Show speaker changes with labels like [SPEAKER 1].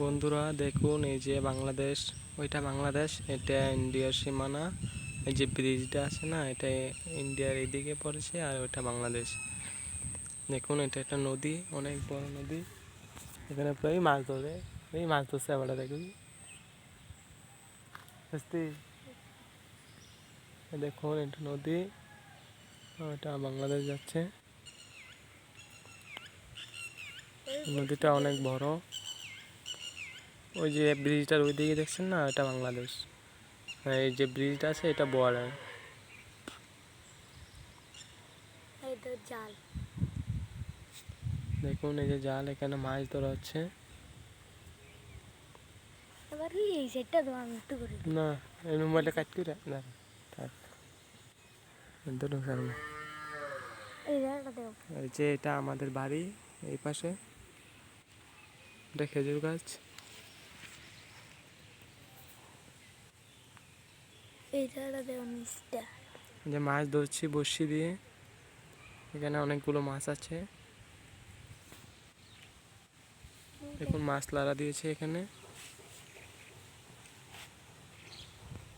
[SPEAKER 1] বন্ধুরা দেখুন, এই যে বাংলাদেশ, ওইটা বাংলাদেশ, এটা ইন্ডিয়ার সীমানা। এই যে ব্রিজটা আছে না, এটা ইন্ডিয়ার এদিকে পড়েছে, আর ওইটা বাংলাদেশ। দেখুন, এটা একটা নদী, অনেক বড় নদী। এখানে প্রায় মাছ ধরে, এই মাছ ধরছে আবার। দেখুন, দেখুন এটা নদী, ওটা বাংলাদেশ যাচ্ছে। নদীটা অনেক বড়। ওই যে ব্রিজটার ওই দিকে দেখছেন না, এটা বাংলাদেশ। এই যে ব্রিজটা আছে, এটা বর্ডার।
[SPEAKER 2] জাল
[SPEAKER 1] দেখুন, এই যে জাল, এখানে মাছ ধরা হচ্ছে। না, এই মোবাইলটা কাট করে না, থাক। এই যে এটা আমাদের বাড়ি, এই পাশে এটা খেজুর গাছ। যে মাছ ধরছি বড়শি দিয়ে, এখানে অনেকগুলো মাছ আছে। দেখুন মাছ লাড়া দিয়েছে এখানে।